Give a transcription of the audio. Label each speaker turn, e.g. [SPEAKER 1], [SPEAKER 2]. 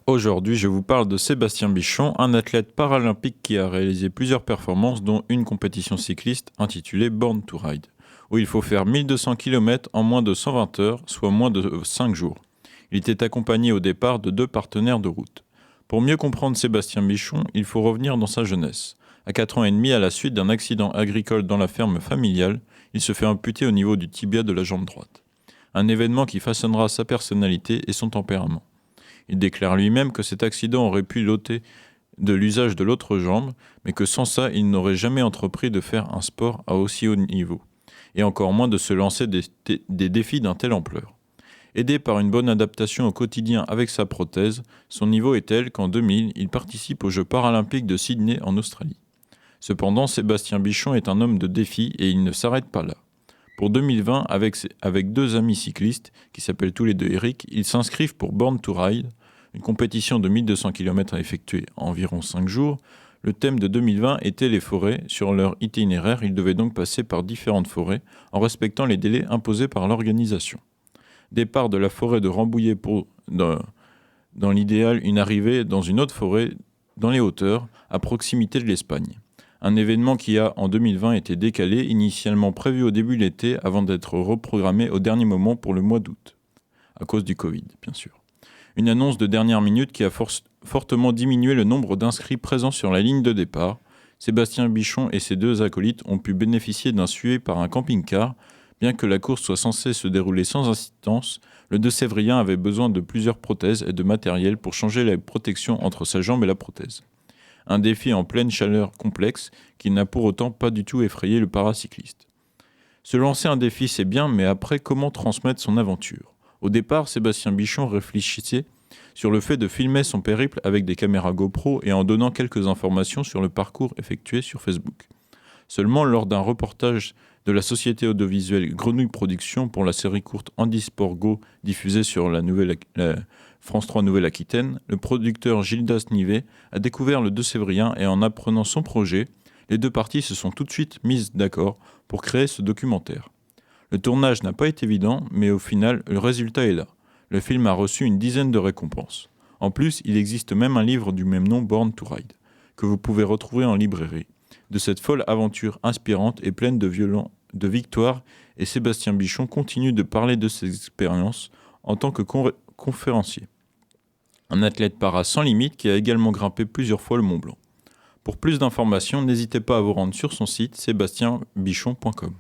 [SPEAKER 1] Aujourd'hui, je vous parle de Sébastien Bichon, un athlète paralympique qui a réalisé plusieurs performances, dont une compétition cycliste intitulée Born to Ride, où il faut faire 1200 km en moins de 120 heures, soit moins de 5 jours. Il était accompagné au départ de 2 partenaires de route. Pour mieux comprendre Sébastien Bichon, il faut revenir dans sa jeunesse. À 4 ans et demi, à la suite d'un accident agricole dans la ferme familiale, il se fait amputer au niveau du tibia de la jambe droite. Un événement qui façonnera sa personnalité et son tempérament. Il déclare lui-même que cet accident aurait pu l'ôter de l'usage de l'autre jambe, mais que sans ça, il n'aurait jamais entrepris de faire un sport à aussi haut niveau, et encore moins de se lancer des défis d'un tel ampleur. Aidé par une bonne adaptation au quotidien avec sa prothèse, son niveau est tel qu'en 2000, il participe aux Jeux paralympiques de Sydney en Australie. Cependant, Sébastien Bichon est un homme de défi et il ne s'arrête pas là. Pour 2020, avec 2 amis cyclistes, qui s'appellent tous les deux Eric, ils s'inscrivent pour Born to Ride, une compétition de 1200 km à effectuer en environ 5 jours. Le thème de 2020 était les forêts. Sur leur itinéraire, ils devaient donc passer par différentes forêts, en respectant les délais imposés par l'organisation. Départ de la forêt de Rambouillet pour, dans l'idéal, une arrivée dans une autre forêt, dans les hauteurs, à proximité de l'Espagne. Un événement qui a, en 2020, été décalé, initialement prévu au début de l'été, avant d'être reprogrammé au dernier moment pour le mois d'août, à cause du Covid, bien sûr. Une annonce de dernière minute qui a fortement diminué le nombre d'inscrits présents sur la ligne de départ. Sébastien Bichon et ses 2 acolytes ont pu bénéficier d'un suivi par un camping-car. Bien que la course soit censée se dérouler sans assistance, le Deux-Sévrien avait besoin de plusieurs prothèses et de matériel pour changer la protection entre sa jambe et la prothèse. Un défi en pleine chaleur complexe qui n'a pour autant pas du tout effrayé le paracycliste. Se lancer un défi, c'est bien, mais après, comment transmettre son aventure ? Au départ, Sébastien Bichon réfléchissait sur le fait de filmer son périple avec des caméras GoPro et en donnant quelques informations sur le parcours effectué sur Facebook. Seulement, lors d'un reportage de la société audiovisuelle Grenouille Productions pour la série courte Handisport Go diffusée sur la France 3 Nouvelle-Aquitaine, le producteur Gildas Nivet a découvert le Deux-Sévrien et en apprenant son projet, les 2 parties se sont tout de suite mises d'accord pour créer ce documentaire. Le tournage n'a pas été évident, mais au final, le résultat est là. Le film a reçu une dizaine de récompenses. En plus, il existe même un livre du même nom, Born to Ride, que vous pouvez retrouver en librairie. De cette folle aventure inspirante et pleine de victoires, et Sébastien Bichon continue de parler de ses expériences en tant que conférencier. Un athlète para sans limite qui a également grimpé plusieurs fois le Mont Blanc. Pour plus d'informations, n'hésitez pas à vous rendre sur son site sébastienbichon.com.